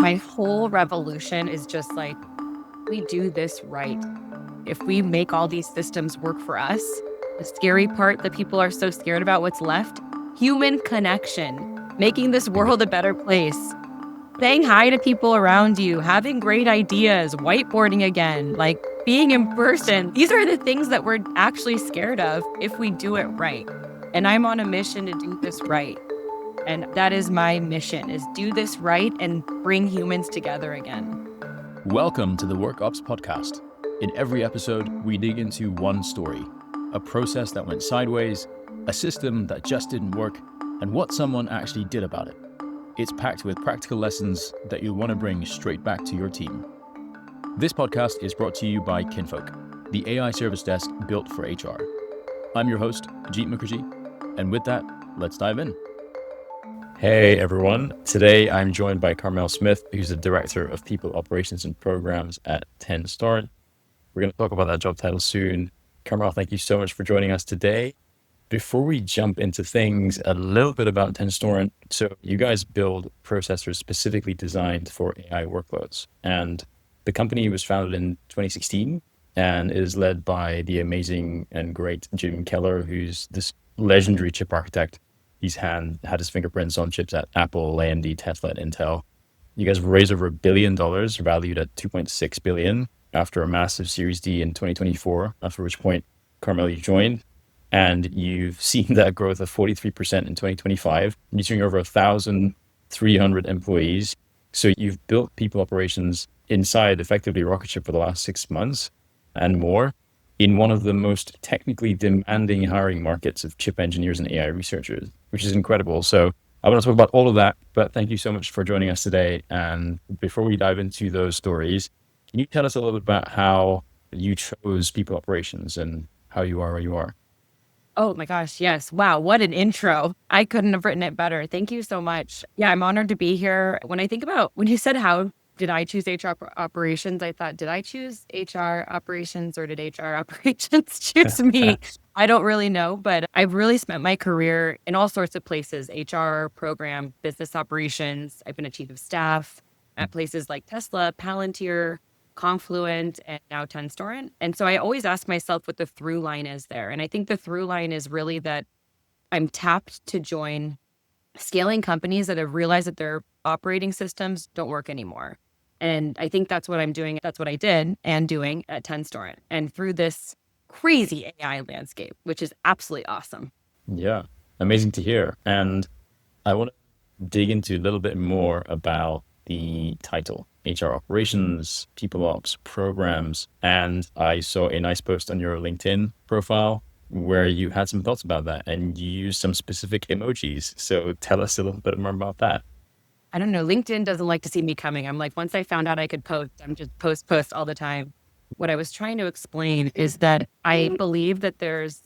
My whole revolution is just like, we do this right. If we make all these systems work for us, the scary part that people are so scared about, what's left, human connection, making this world a better place, saying hi to people around you, having great ideas, whiteboarding again, like being in person. These are the things that we're actually scared of if we do it right. And I'm on a mission to do this right. And that is my mission, is do this right and bring humans together again. Welcome to the WorkOps Podcast. In every episode, we dig into one story, a process that went sideways, a system that just didn't work, and what someone actually did about it. It's packed with practical lessons that you'll want to bring straight back to your team. This podcast is brought to you by Kinfolk, the AI service desk built for HR. I'm your host, Jeet Mukerji, and with that, let's dive in. Hey everyone, today I'm joined by Carmel Smith, who's the Director of People Operations and Programs at Tenstorrent. We're going to talk about that job title soon. Carmel, thank you so much for joining us today. Before we jump into things, a little bit about Tenstorrent. So you guys build processors specifically designed for AI workloads. And the company was founded in 2016 and is led by the amazing and great Jim Keller, who's this legendary chip architect. He's had his fingerprints on chips at Apple, AMD, Tesla, and Intel. You guys raised over $1 billion, valued at $2.6 billion after a massive Series D in 2024, after which point, Carmel, you joined. And you've seen that growth of 43% in 2025, reaching over 1,300 employees. So you've built people operations inside effectively Rocketship for the last 6 months and more, in one of the most technically demanding hiring markets of chip engineers and AI researchers, which is incredible. So I want to talk about all of that, but thank you so much for joining us today. And before we dive into those stories, can you tell us a little bit about how you chose people operations and how you are where you are? Oh my gosh, yes. Wow, what an intro. I couldn't have written it better. Thank you so much. Yeah, I'm honored to be here. When you said how did I choose HR operations, I thought, did I choose HR operations or did HR operations choose me? I don't really know, but I've really spent my career in all sorts of places, HR, program, business operations. I've been a chief of staff at places like Tesla, Palantir, Confluent, and now Tenstorrent. And so I always ask myself what the through line is there. And I think the through line is really that I'm tapped to join scaling companies that have realized that their operating systems don't work anymore. And I think that's what I'm doing. That's what I did and doing at Tenstorrent. And through this crazy AI landscape, which is absolutely awesome. Yeah, amazing to hear. And I want to dig into a little bit more about the title, HR operations, people ops, programs. And I saw a nice post on your LinkedIn profile where you had some thoughts about that and you used some specific emojis. So tell us a little bit more about that. I don't know. LinkedIn doesn't like to see me coming. I'm like, once I found out I could post, I'm just post all the time. What I was trying to explain is that I believe that there's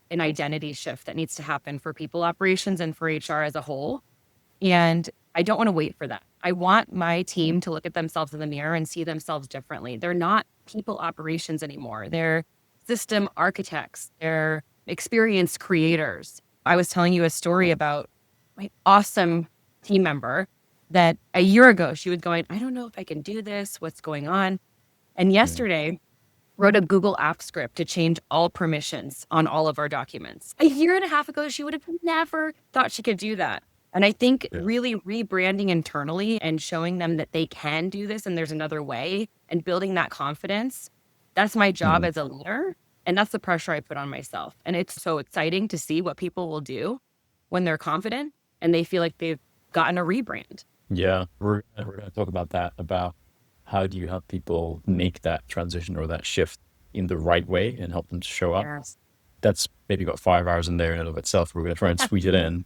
an identity shift that needs to happen for people operations and for HR as a whole. And I don't want to wait for that. I want my team to look at themselves in the mirror and see themselves differently. They're not people operations anymore. They're system architects. They're experience creators. I was telling you a story about my awesome team member that a year ago, she was going, I don't know if I can do this. What's going on? And yesterday, wrote a Google app script to change all permissions on all of our documents. A year and a half ago, she would have never thought she could do that. And I think really rebranding internally and showing them that they can do this and there's another way and building that confidence, that's my job as a leader. And that's the pressure I put on myself. And it's so exciting to see what people will do when they're confident and they feel like they've gotten a rebrand. Yeah, we're going to talk about that, about how do you help people make that transition or that shift in the right way and help them to show up. Yes. That's maybe got 5 hours in there in and of itself. We're going to try and squeeze it in.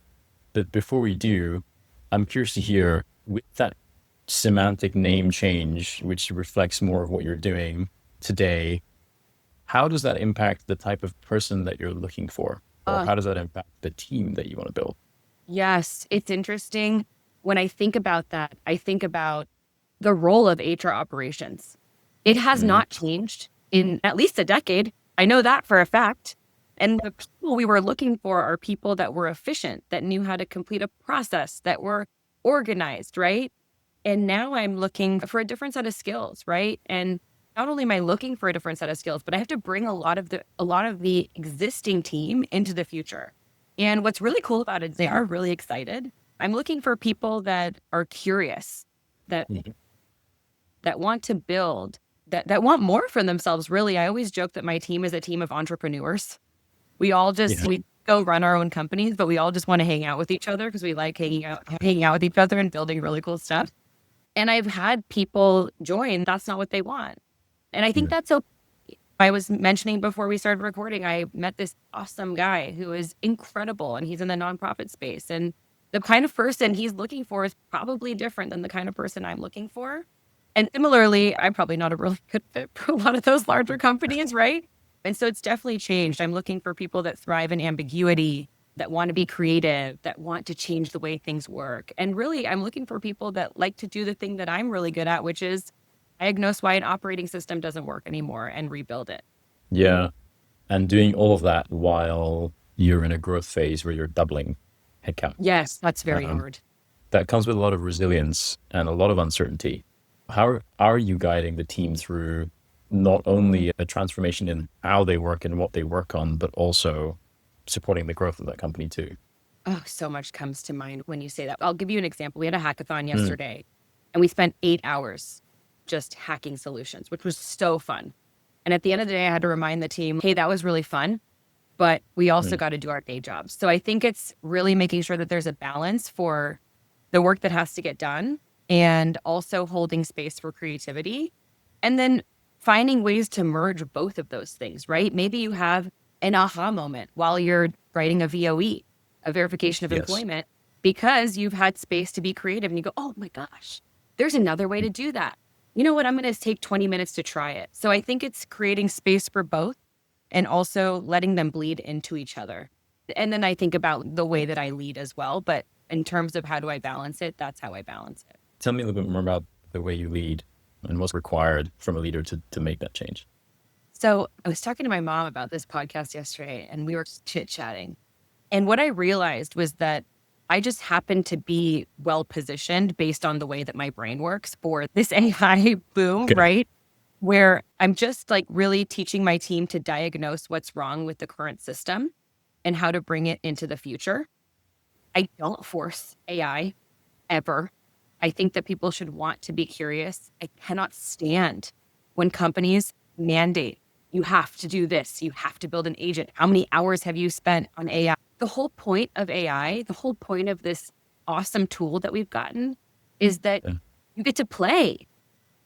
But before we do, I'm curious to hear, with that semantic name change, which reflects more of what you're doing today, how does that impact the type of person that you're looking for? Or how does that impact the team that you want to build? Yes, it's interesting. When I think about that, I think about the role of HR operations. It has not changed in at least a decade. I know that for a fact. And the people we were looking for are people that were efficient, that knew how to complete a process, that were organized, right? And now I'm looking for a different set of skills, right? And not only am I looking for a different set of skills, but I have to bring a lot of the existing team into the future. And what's really cool about it is they are really excited. I'm looking for people that are curious, that that want to build, that want more for themselves, really. I always joke that my team is a team of entrepreneurs. We all we go run our own companies, but we all just want to hang out with each other because we like hanging out with each other and building really cool stuff. And I've had people join, that's not what they want. And I think that's okay. I was mentioning before we started recording, I met this awesome guy who is incredible, and he's in the nonprofit space. And the kind of person he's looking for is probably different than the kind of person I'm looking for. And similarly, I'm probably not a really good fit for a lot of those larger companies, right? And so it's definitely changed. I'm looking for people that thrive in ambiguity, that want to be creative, that want to change the way things work. And really, I'm looking for people that like to do the thing that I'm really good at, which is diagnose why an operating system doesn't work anymore and rebuild it. Yeah. And doing all of that while you're in a growth phase where you're doubling headcount. Yes, that's very hard. That comes with a lot of resilience and a lot of uncertainty. How are you guiding the team through not only a transformation in how they work and what they work on, but also supporting the growth of that company too? Oh, so much comes to mind when you say that. I'll give you an example. We had a hackathon yesterday, and we spent 8 hours just hacking solutions, which was so fun. And at the end of the day, I had to remind the team, hey, that was really fun, but we also got to do our day jobs. So I think it's really making sure that there's a balance for the work that has to get done and also holding space for creativity. And then finding ways to merge both of those things, right? Maybe you have an aha moment while you're writing a VOE, a verification of employment, because you've had space to be creative and you go, oh my gosh, there's another way to do that. You know what? I'm going to take 20 minutes to try it. So I think it's creating space for both and also letting them bleed into each other. And then I think about the way that I lead as well. But in terms of how do I balance it, that's how I balance it. Tell me a little bit more about the way you lead and what's required from a leader to make that change. So I was talking to my mom about this podcast yesterday, and we were chit-chatting. And what I realized was that I just happen to be well positioned based on the way that my brain works for this AI boom, right? Where I'm just like really teaching my team to diagnose what's wrong with the current system and how to bring it into the future. I don't force AI ever. I think that people should want to be curious. I cannot stand when companies mandate, you have to do this, you have to build an agent. How many hours have you spent on AI? The whole point of AI, the whole point of this awesome tool that we've gotten is that you get to play.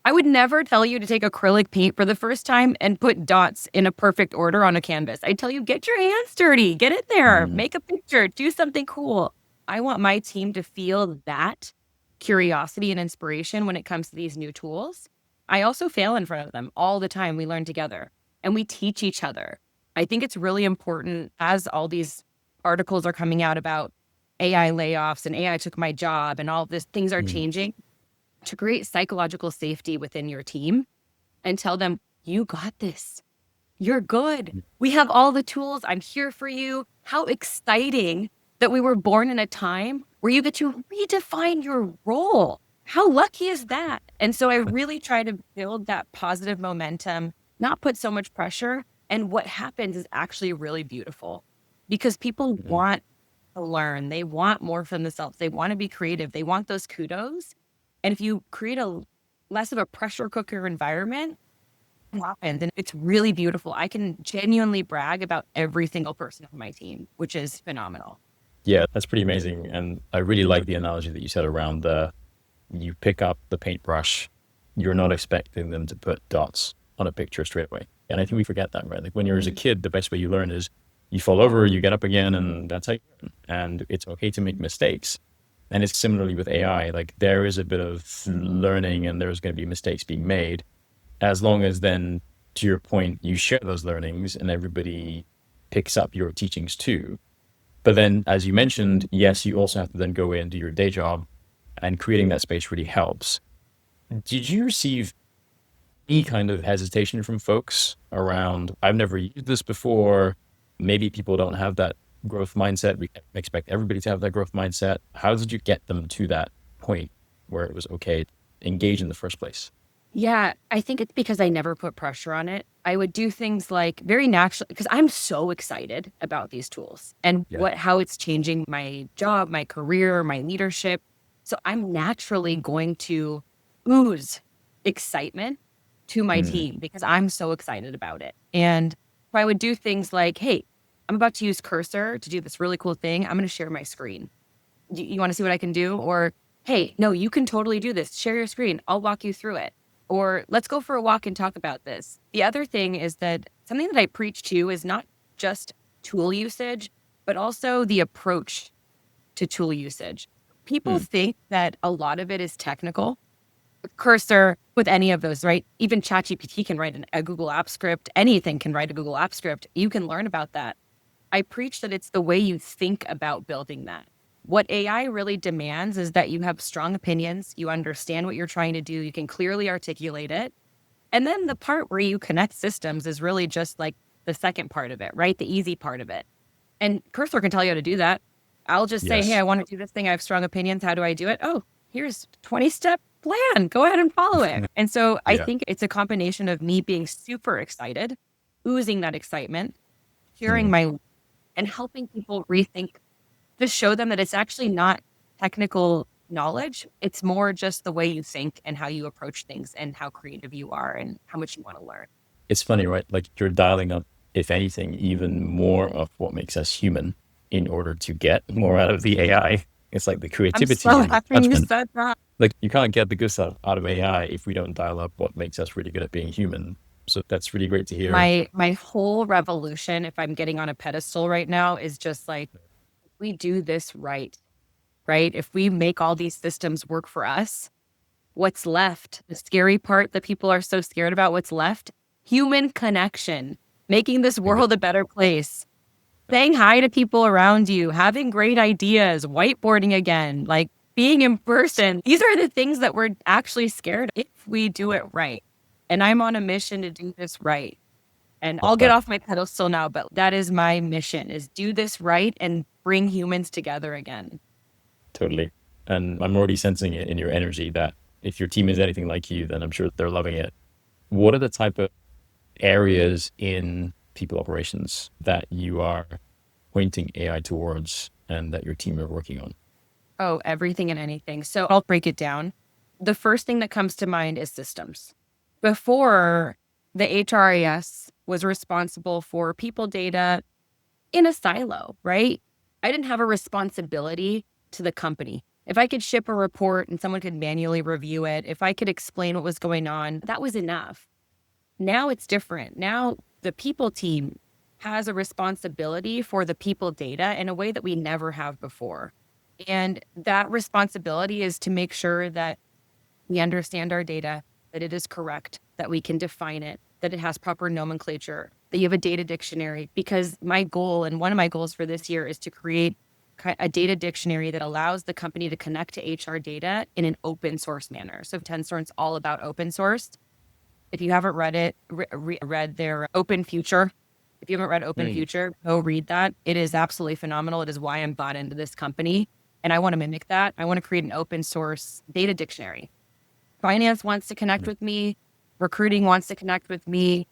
I would never tell you to take acrylic paint for the first time and put dots in a perfect order on a canvas. I tell you, get your hands dirty, get in there, make a picture, do something cool. I want my team to feel that curiosity and inspiration when it comes to these new tools. I also fail in front of them all the time. We learn together and we teach each other. I think it's really important as all these articles are coming out about AI layoffs and AI took my job and all this things are changing, to create psychological safety within your team and tell them, you got this. You're good. We have all the tools. I'm here for you. How exciting that we were born in a time where you get to redefine your role. How lucky is that? And so I really try to build that positive momentum, not put so much pressure. And what happens is actually really beautiful because people want to learn. They want more from themselves. They want to be creative. They want those kudos. And if you create a less of a pressure cooker environment, then it's really beautiful. I can genuinely brag about every single person on my team, which is phenomenal. Yeah, that's pretty amazing. And I really like the analogy that you said around you pick up the paintbrush, you're not expecting them to put dots on a picture straight away. And I think we forget that, right? Like when you're as a kid, the best way you learn is you fall over, you get up again, and that's how you learn. And it's okay to make mistakes. And it's similarly with AI, like there is a bit of learning and there's going to be mistakes being made, as long as then, to your point, you share those learnings and everybody picks up your teachings too. But then, as you mentioned, yes, you also have to then go in and do your day job, and creating that space really helps. Did you receive any kind of hesitation from folks around, I've never used this before, maybe people don't have that growth mindset, we expect everybody to have that growth mindset? How did you get them to that point where it was okay to engage in the first place? Yeah, I think it's because I never put pressure on it. I would do things like very naturally because I'm so excited about these tools and Yeah. how it's changing my job, my career, my leadership. So I'm naturally going to ooze excitement to my Mm. team because I'm so excited about it. And so I would do things like, hey, I'm about to use Cursor to do this really cool thing. I'm going to share my screen. You want to see what I can do? Or, hey, no, you can totally do this. Share your screen. I'll walk you through it. Or let's go for a walk and talk about this. The other thing is that something that I preach to is not just tool usage, but also the approach to tool usage. People Mm. think that a lot of it is technical. With Cursor, with any of those, right? Even ChatGPT can write a Google App script. Anything can write a Google App script. You can learn about that. I preach that it's the way you think about building that. What AI really demands is that you have strong opinions, you understand what you're trying to do, you can clearly articulate it. And then the part where you connect systems is really just like the second part of it, right? The easy part of it. And Cursor can tell you how to do that. I'll just say, hey, Yes. I want to do this thing. I have strong opinions. How do I do it? Oh, here's 20-step plan. Go ahead and follow it. And so I Yeah. think it's a combination of me being super excited, oozing that excitement, sharing Mm. my and helping people rethink, just show them that it's actually not technical knowledge. It's more just the way you think and how you approach things and how creative you are and how much you want to learn. It's funny, right? Like you're dialing up, if anything, even more of what makes us human in order to get more out of the AI. It's like the I'm creativity so and the happy you judgment. said that. Like you can't get the good stuff out of AI if we don't dial up what makes us really good at being human. So that's really great to hear. My whole revolution, if I'm getting on a pedestal right now, is just like, we do this right? If we make all these systems work for us, what's left? The scary part that people are so scared about, what's left? Human connection, making this world a better place, saying hi to people around you, having great ideas, whiteboarding again, like being in person. These are the things that we're actually scared if we do it right. And I'm on a mission to do this right. And I'll Love get that. off my pedestal now, but that is my mission, is do this right and bring humans together again. Totally. And I'm already sensing it in your energy that if your team is anything like you, then I'm sure they're loving it. What are the type of areas in people operations that you are pointing AI towards and that your team are working on? Oh, everything and anything. So I'll break it down. The first thing that comes to mind is systems. Before, the HRIS was responsible for people data in a silo, right? I didn't have a responsibility to the company. If I could ship a report and someone could manually review it, if I could explain what was going on, that was enough. Now it's different. Now the people team has a responsibility for the people data in a way that we never have before. And that responsibility is to make sure that we understand our data, that it is correct, that we can define it, that it has proper nomenclature, that you have a data dictionary. Because my goal, and one of my goals for this year, is to create a data dictionary that allows the company to connect to HR data in an open source manner. So Tenstorrent's all about open source. If you haven't read it, read their Open Future, if you haven't read Open Future, go read that. It is absolutely phenomenal. It is why I'm bought into this company. And I want to mimic that. I want to create an open source data dictionary. Finance wants to connect with me. Recruiting wants to connect with me.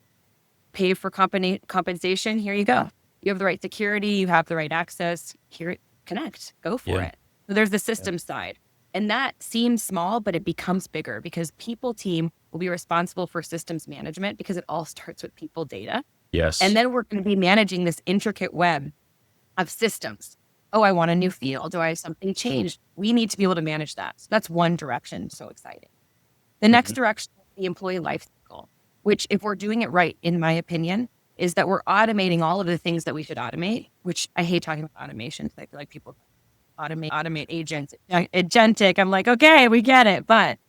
Pay for compensation. Here you go. You have the right security. You have the right access. Here, connect. Go for it. So there's the system side. And that seems small, but it becomes bigger because people team will be responsible for systems management because it all starts with people data. Yes. And then we're going to be managing this intricate web of systems. Oh, I want a new field. Do I have something changed? We need to be able to manage that. So that's one direction. So exciting. The next direction is the employee life cycle, which, if we're doing it right, in my opinion, is that we're automating all of the things that we should automate, which I hate talking about automation. I feel like people automate agents, agentic. I'm like, okay, we get it. But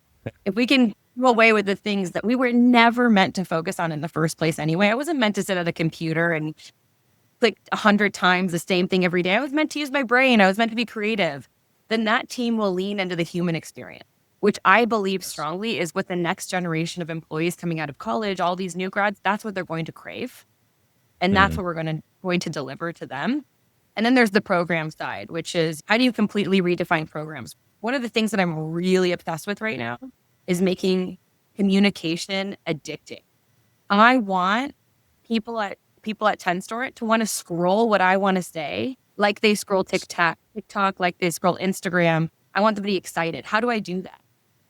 if we can do away with the things that we were never meant to focus on in the first place anyway, I wasn't meant to sit at a computer and click 100 times the same thing every day. I was meant to use my brain. I was meant to be creative. Then that team will lean into the human experience, which I believe strongly is what the next generation of employees coming out of college, all these new grads, that's what they're going to crave. And that's what we're going to deliver to them. And then there's the program side, which is, how do you completely redefine programs? one of the things that I'm really obsessed with right now is making communication addicting. I want people at Tenstorrent to want to scroll what I want to say, like they scroll TikTok, like they scroll Instagram. I want them to be excited. How do I do that?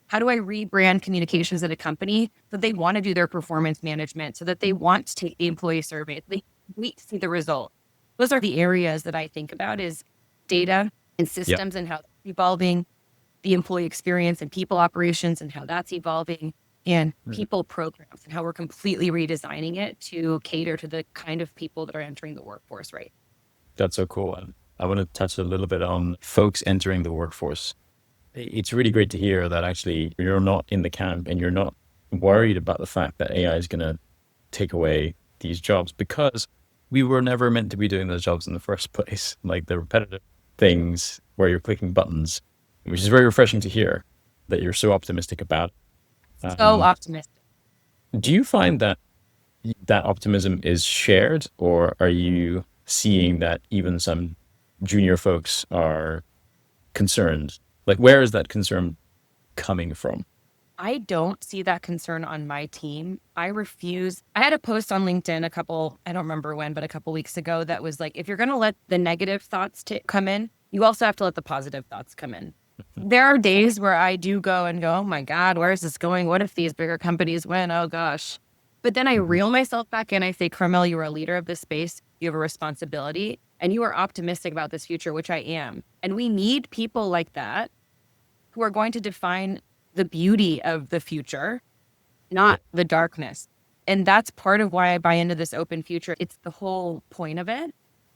How do I rebrand communications at a company so that they want to do their performance management, so that they want to take the employee survey, they wait to see the result? Those are the areas that I think about is data and systems and how that's evolving, the employee experience and people operations and how that's evolving, and people programs and how we're completely redesigning it to cater to the kind of people that are entering the workforce, right? That's so cool. And I want to touch a little bit on folks entering the workforce. It's really great to hear that actually you're not in the camp and you're not worried about the fact that AI is going to take away these jobs, because we were never meant to be doing those jobs in the first place, like the repetitive things where you're clicking buttons, which is very refreshing to hear that you're so optimistic about. So optimistic. Do you find that that optimism is shared, or are you seeing that even some junior folks are concerned? Like, where is that concern coming from? I don't see that concern on my team. I refuse. I had a post on LinkedIn I don't remember when, but a couple weeks ago that was like, if you're going to let the negative thoughts come in, you also have to let the positive thoughts come in. There are days where I do go, oh my God, where is this going? What if these bigger companies win? Oh gosh. But then I reel myself back in. I say, Carmel, you are a leader of this space. You have a responsibility and you are optimistic about this future, which I am. And we need people like that who are going to define the beauty of the future, not the darkness. And that's part of why I buy into this open future. It's the whole point of it.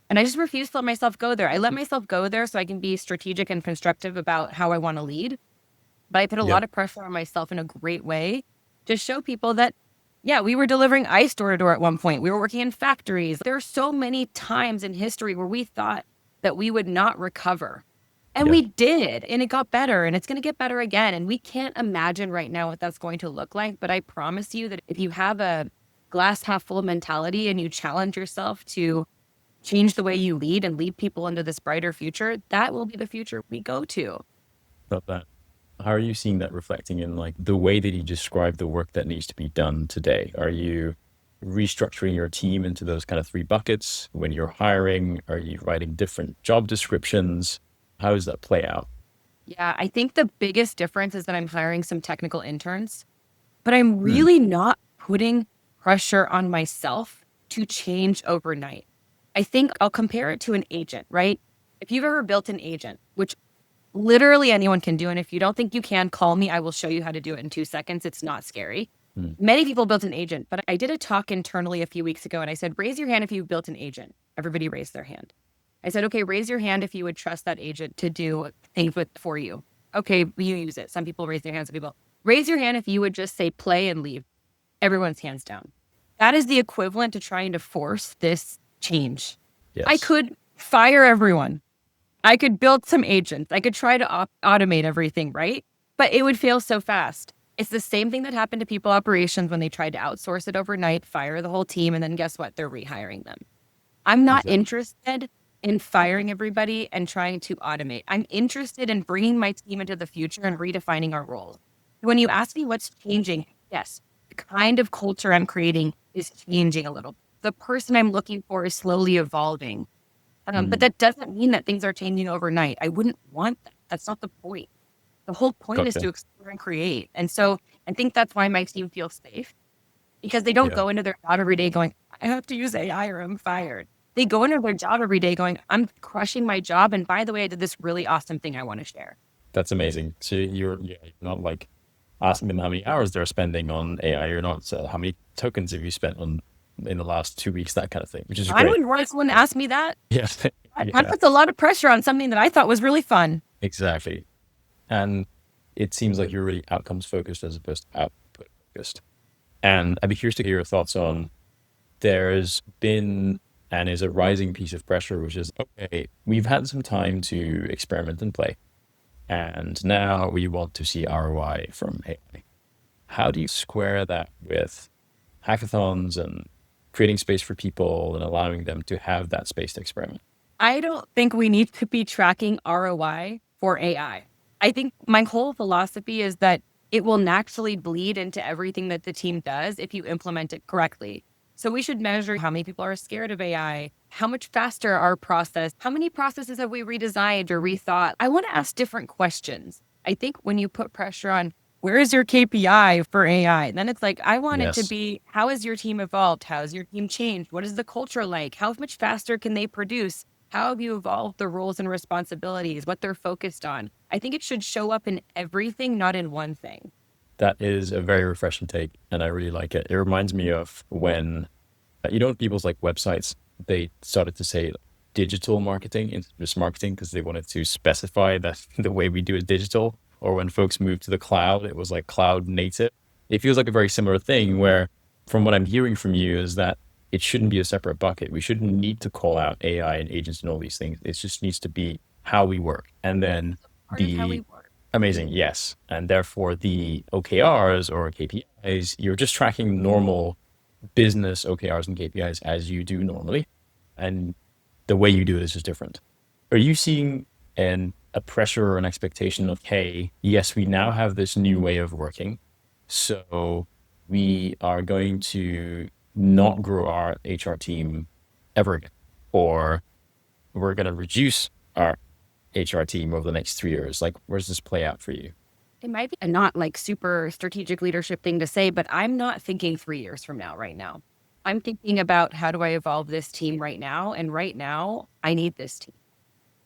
And I just refuse to let myself go there. I let myself go there so I can be strategic and constructive about how I want to lead. But I put a lot of pressure on myself in a great way to show people that, yeah, we were delivering ice door to door at one point. We were working in factories. There are so many times in history where we thought that we would not recover. And we did, and it got better, and it's going to get better again. And we can't imagine right now what that's going to look like. But I promise you that if you have a glass half full mentality and you challenge yourself to change the way you lead and lead people into this brighter future, that will be the future we go to. About that. How are you seeing that reflecting in like the way that you describe the work that needs to be done today? Are you restructuring your team into those kind of three buckets when you're hiring? Are you writing different job descriptions? How does that play out? Yeah, I think the biggest difference is that I'm hiring some technical interns, but I'm really not putting pressure on myself to change overnight. I think I'll compare it to an agent, right? If you've ever built an agent, which literally anyone can do, and if you don't think you can, call me. I will show you how to do it in 2 seconds. It's not scary. Many people built an agent, but I did a talk internally a few weeks ago and I said, raise your hand if you've built an agent. Everybody raised their hand. I said, okay, raise your hand if you would trust that agent to do things for you. Okay, you use it. Some people raise their hands. Some people raise your hand if you would just say play and leave. Everyone's hands down. That is the equivalent to trying to force this change. Yes. I could fire everyone. I could build some agents. I could try to automate everything, right? But it would fail so fast. It's the same thing that happened to people operations when they tried to outsource it overnight, fire the whole team, and then guess what? They're rehiring them. I'm not interested in firing everybody and trying to automate. I'm interested in bringing my team into the future and redefining our roles. When you ask me what's changing, yes, the kind of culture I'm creating is changing a little. The person I'm looking for is slowly evolving. But that doesn't mean that things are changing overnight. I wouldn't want that. That's not the point. The whole point is to explore and create. And so I think that's why my team feels safe, because they don't go into their job every day going, I have to use AI or I'm fired. They go into their job every day going, I'm crushing my job. And by the way, I did this really awesome thing I want to share. That's amazing. So you're not like asking them how many hours they're spending on AI. You're not how many tokens have you spent on in the last 2 weeks, that kind of thing, which is great. I wouldn't want someone to ask me that. Yes. That puts a lot of pressure on something that I thought was really fun. Exactly. And it seems like you're really outcomes focused as opposed to output focused. And I'd be curious to hear your thoughts on, there's been and is a rising piece of pressure, which is, okay, we've had some time to experiment and play, and now we want to see ROI from AI. How do you square that with hackathons and creating space for people and allowing them to have that space to experiment? I don't think we need to be tracking ROI for AI. I think my whole philosophy is that it will naturally bleed into everything that the team does if you implement it correctly. So we should measure how many people are scared of AI, how much faster our process, how many processes have we redesigned or rethought. I want to ask different questions. I think when you put pressure on where is your KPI for AI, then it's like, I want it to Yes. be, how has your team evolved? How has your team changed? What is the culture like? How much faster can they produce? How have you evolved the roles and responsibilities, what they're focused on? I think it should show up in everything, not in one thing. That is a very refreshing take, and I really like it. It reminds me of when, people's like websites, they started to say digital marketing instead of just marketing because they wanted to specify that the way we do it digital. Or when folks moved to the cloud, it was like cloud native. It feels like a very similar thing where, from what I'm hearing from you, is that it shouldn't be a separate bucket. We shouldn't need to call out AI and agents and all these things. It just needs to be how we work. And then Part of how we the work. amazing, yes. And therefore the OKRs or KPIs, you're just tracking normal business OKRs and KPIs as you do normally. And the way you do it is just different. Are you seeing a pressure or an expectation of, hey, yes, we now have this new way of working. So we are going to not grow our HR team ever again, or we're going to reduce our HR team over the next 3 years. Like, where does this play out for you? It might be a not like super strategic leadership thing to say, but I'm not thinking 3 years from now, right now. I'm thinking about how do I evolve this team right now? And right now, I need this team.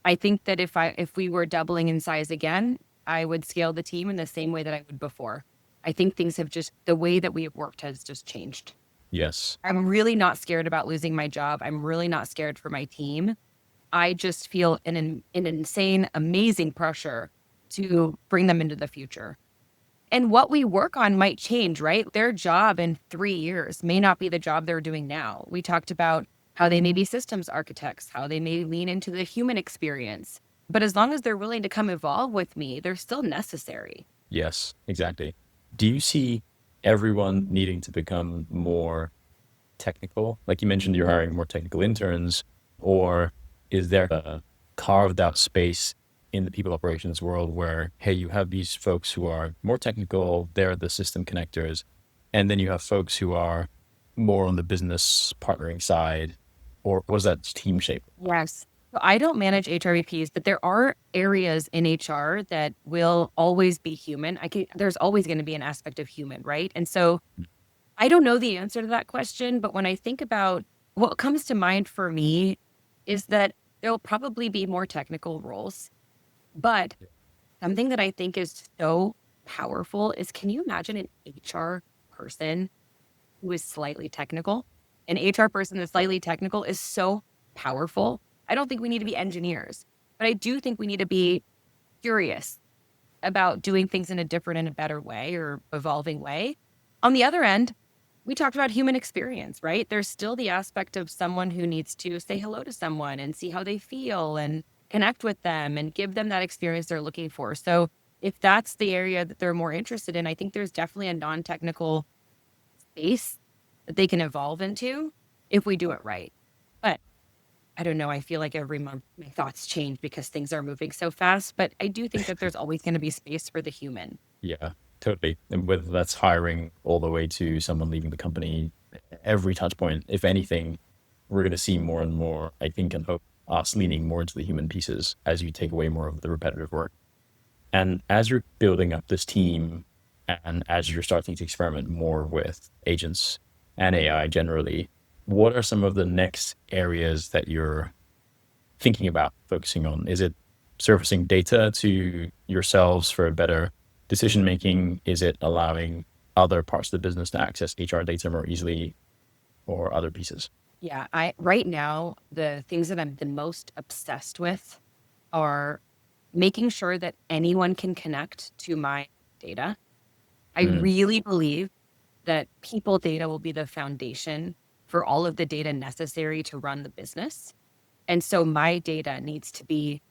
I think that if we were doubling in size again, I would scale the team in the same way that I would before. I think things have just, the way that we have worked has just changed. Yes. I'm really not scared about losing my job. I'm really not scared for my team. I just feel an insane, amazing pressure to bring them into the future. And what we work on might change, right? Their job in 3 years may not be the job they're doing now. We talked about how they may be systems architects, how they may lean into the human experience. But as long as they're willing to come evolve with me, they're still necessary. Yes, exactly. Do you see everyone needing to become more technical? Like you mentioned, you're hiring more technical interns, or is there a carved out space in the people operations world where, hey, you have these folks who are more technical, they're the system connectors, and then you have folks who are more on the business partnering side, or was that team shape? Yes. So I don't manage HRBPs, but there are areas in HR that will always be human. There's always going to be an aspect of human, right? And so I don't know the answer to that question, but when I think about what comes to mind for me is that there'll probably be more technical roles. But something that I think is so powerful is, can you imagine an HR person who is slightly technical? An HR person that's slightly technical is so powerful. I don't think we need to be engineers, but I do think we need to be curious about doing things in a different and a better way or evolving way. On the other end, we talked about human experience, right? There's still the aspect of someone who needs to say hello to someone and see how they feel and connect with them and give them that experience they're looking for. So if that's the area that they're more interested in, I think there's definitely a non-technical space that they can evolve into if we do it right. But I don't know. I feel like every month my thoughts change because things are moving so fast. But I do think that there's always going to be space for the human. Yeah, totally. And whether that's hiring all the way to someone leaving the company, every touch point, if anything, we're going to see more and more, I think, and hope us leaning more into the human pieces as you take away more of the repetitive work. And as you're building up this team and as you're starting to experiment more with agents and AI generally, what are some of the next areas that you're thinking about focusing on? Is it surfacing data to yourselves for a better decision making? Is it allowing other parts of the business to access HR data more easily, or other pieces? Yeah, I right now, the things that I'm the most obsessed with are making sure that anyone can connect to my data. I Mm, really believe that people data will be the foundation for all of the data necessary to run the business. And so my data needs to be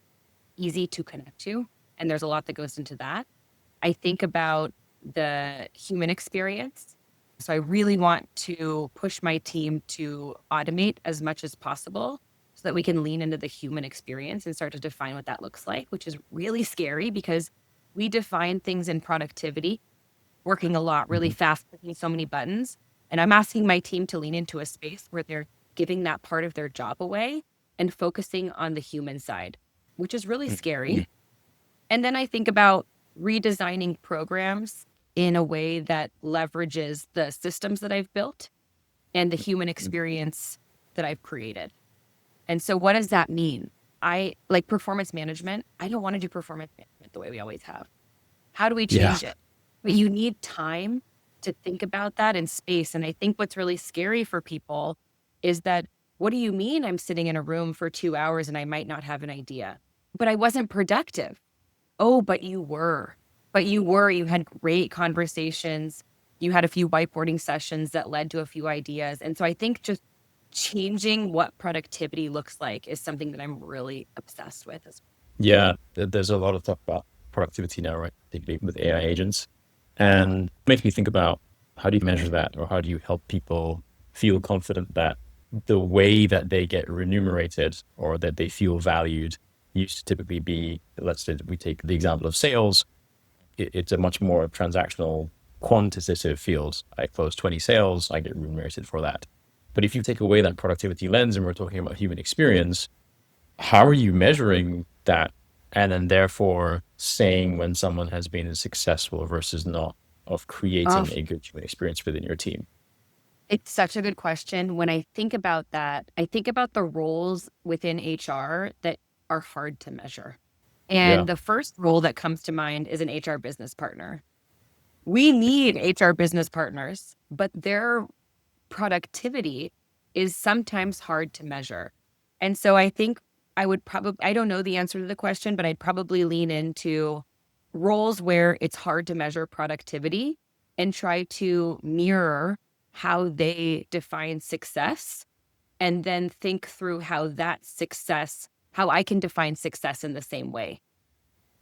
easy to connect to. And there's a lot that goes into that. I think about the human experience. So I really want to push my team to automate as much as possible so that we can lean into the human experience and start to define what that looks like, which is really scary because we define things in productivity, working a lot, really fast, clicking so many buttons. And I'm asking my team to lean into a space where they're giving that part of their job away and focusing on the human side, which is really scary. And then I think about redesigning programs in a way that leverages the systems that I've built and the human experience that I've created. And so what does that mean? I like performance management. I don't want to do performance management the way we always have. How do we change it? But you need time to think about that in space. And I think what's really scary for people is that, what do you mean I'm sitting in a room for 2 hours and I might not have an idea? But I wasn't productive. Oh, but you were. You had great conversations. You had a few whiteboarding sessions that led to a few ideas. And so I think just changing what productivity looks like is something that I'm really obsessed with. Yeah, there's a lot of talk about productivity now, right? Particularly with AI agents. And it makes me think about, how do you measure that, or how do you help people feel confident that the way that they get remunerated or that they feel valued used to typically be, let's say we take the example of sales, it's a much more transactional, quantitative field. I close 20 sales, I get remunerated for that. But if you take away that productivity lens and we're talking about human experience, how are you measuring that? And then therefore saying when someone has been successful versus not, of creating a good human experience within your team? It's such a good question. When I think about that, I think about the roles within HR that are hard to measure. And the first role that comes to mind is an HR business partner. We need HR business partners, but their productivity is sometimes hard to measure. And so I think I don't know the answer to the question, but I'd probably lean into roles where it's hard to measure productivity and try to mirror how they define success, and then think through how I can define success in the same way.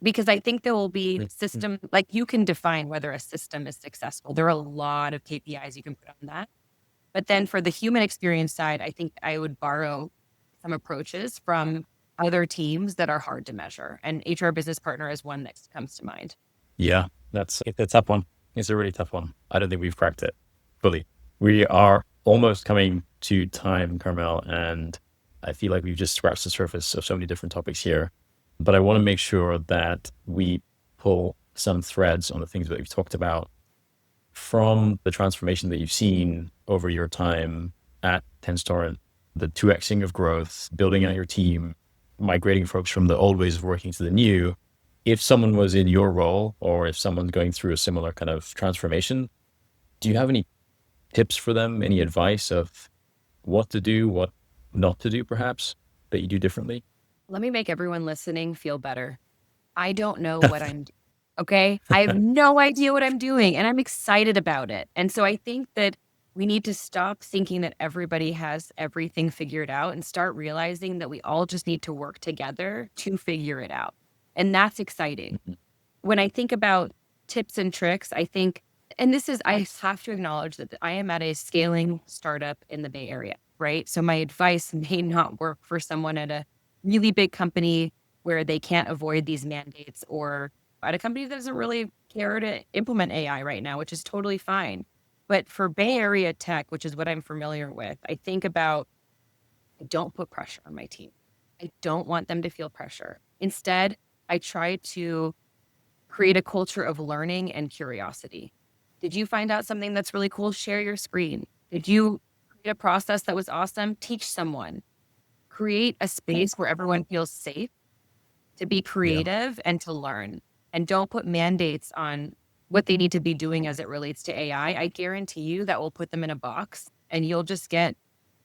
Because I think there will be system, like you can define whether a system is successful. There are a lot of KPIs you can put on that. But then for the human experience side, I think I would borrow some approaches from other teams that are hard to measure. And HR business partner is one that comes to mind. Yeah, it's a tough one. It's a really tough one. I don't think we've cracked it fully. We are almost coming to time, Carmel, and I feel like we've just scratched the surface of so many different topics here. But I want to make sure that we pull some threads on the things that we've talked about from the transformation that you've seen over your time at Tenstorrent, the 2xing of growth, building out your team, migrating folks from the old ways of working to the new. If someone was in your role, or if someone's going through a similar kind of transformation, do you have any tips for them, any advice of what to do, what not to do, perhaps, that you do differently? Let me make everyone listening feel better. I don't know what I'm doing. Okay. I have no idea what I'm doing, and I'm excited about it. And so I think that we need to stop thinking that everybody has everything figured out and start realizing that we all just need to work together to figure it out. And that's exciting. When I think about tips and tricks, I think, I have to acknowledge that I am at a scaling startup in the Bay Area, right? So my advice may not work for someone at a really big company where they can't avoid these mandates, or at a company that doesn't really care to implement AI right now, which is totally fine. But for Bay Area tech, which is what I'm familiar with, I think about, I don't put pressure on my team. I don't want them to feel pressure. Instead, I try to create a culture of learning and curiosity. Did you find out something that's really cool? Share your screen. Did you create a process that was awesome? Teach someone. Create a space where everyone feels safe to be creative and to learn. And don't put mandates on what they need to be doing as it relates to AI. I guarantee you that will put them in a box, and you'll just get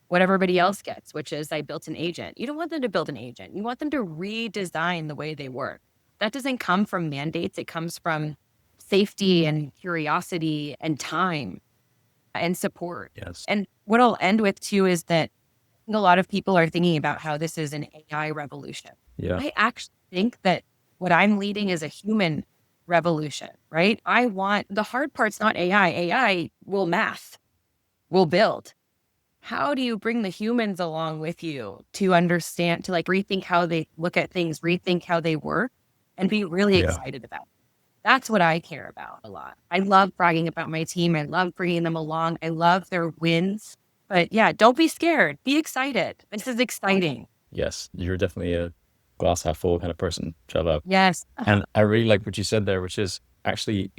what everybody else gets, which is, I built an agent. You don't want them to build an agent. You want them to redesign the way they work. That doesn't come from mandates. It comes from safety and curiosity and time and support. Yes. And what I'll end with too is that a lot of people are thinking about how this is an AI revolution. Yeah. I actually think that what I'm leading is a human revolution, right? The hard part's not AI. AI will math, will build. How do you bring the humans along with you to understand, to like rethink how they look at things, rethink how they work, and be really excited about it? That's what I care about a lot. I love bragging about my team. I love bringing them along. I love their wins. But yeah, don't be scared. Be excited. This is exciting. Yes, you're definitely a glass half full kind of person, Trevor. Yes. And I really like what you said there, which is actually,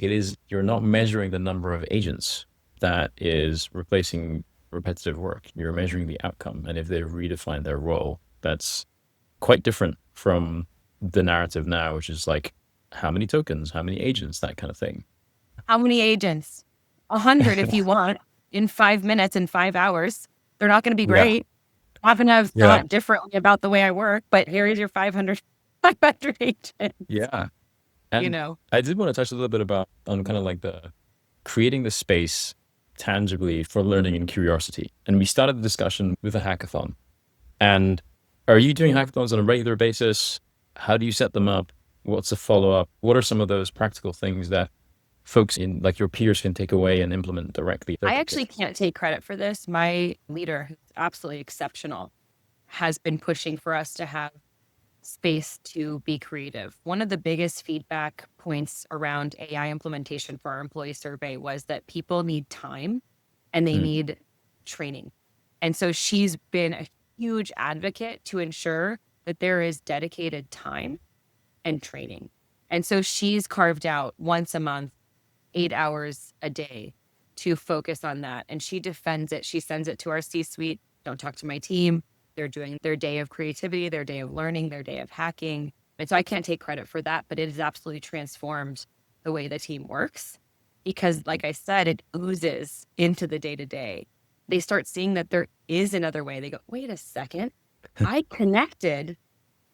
you're not measuring the number of agents that is replacing repetitive work. You're measuring the outcome. And if they redefine their role, that's quite different from the narrative now, which is like, how many tokens, how many agents, that kind of thing. How many agents? 100 if you want, in 5 minutes, in 5 hours. They're not going to be Yeah. great. Often I've Yeah. thought differently about the way I work, but here is your 500 agents. Yeah. And You know, I did want to touch a little bit on kind of like the creating the space tangibly for learning and curiosity. And we started the discussion with a hackathon. And are you doing hackathons on a regular basis? How do you set them up? What's the follow-up? What are some of those practical things that folks in like your peers can take away and implement directly? I actually can't take credit for this. My leader, who's absolutely exceptional, has been pushing for us to have space to be creative. One of the biggest feedback points around AI implementation for our employee survey was that people need time and they need training. And so she's been a huge advocate to ensure that there is dedicated time and training. And so she's carved out once a month, 8 hours a day to focus on that. And she defends it. She sends it to our C-suite. Don't talk to my team. They're doing their day of creativity, their day of learning, their day of hacking. And so I can't take credit for that, but it has absolutely transformed the way the team works because, like I said, it oozes into the day-to-day. They start seeing that there is another way. They go, wait a second, I connected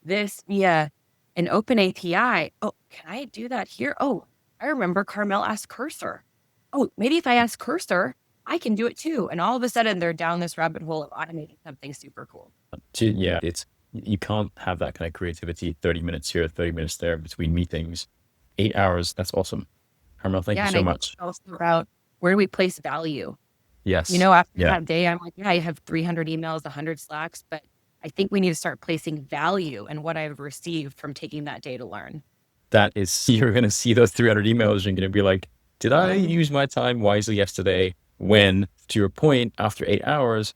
this via an open API. Oh, can I do that here? Oh, I remember Carmel asked Cursor. Oh, maybe if I ask Cursor, I can do it too. And all of a sudden they're down this rabbit hole of automating something super cool. Yeah, you can't have that kind of creativity 30 minutes here, 30 minutes there between meetings. 8 hours, that's awesome. Carmel, thank you so much. Also about where do we place value? Yes. After that day, I'm like, yeah, I have 300 emails, 100 Slacks, but I think we need to start placing value in what I've received from taking that day to learn. You're going to see those 300 emails and you're going to be like, did I use my time wisely yesterday? When, to your point, after 8 hours,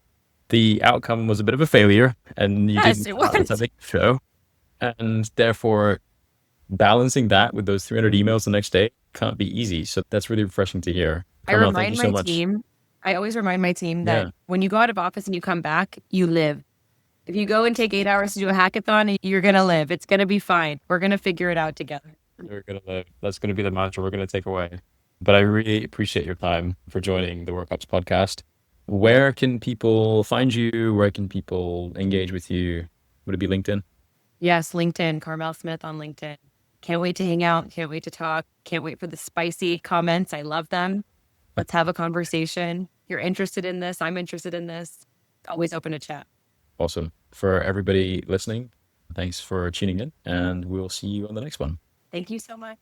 the outcome was a bit of a failure and you didn't have something to show. And therefore, balancing that with those 300 emails the next day can't be easy. So that's really refreshing to hear. Carmel, thank you so much. I always remind my team that when you go out of office and you come back, you live. If you go and take 8 hours to do a hackathon, you're going to live. It's going to be fine. We're going to figure it out together. We're going to live. That's going to be the mantra we're going to take away. But I really appreciate your time for joining the WorkOps podcast. Where can people find you? Where can people engage with you? Would it be LinkedIn? Yes, LinkedIn, Carmel Smith on LinkedIn. Can't wait to hang out. Can't wait to talk. Can't wait for the spicy comments. I love them. Let's have a conversation. You're interested in this. I'm interested in this. Always open to chat. Awesome. For everybody listening, thanks for tuning in and we'll see you on the next one. Thank you so much.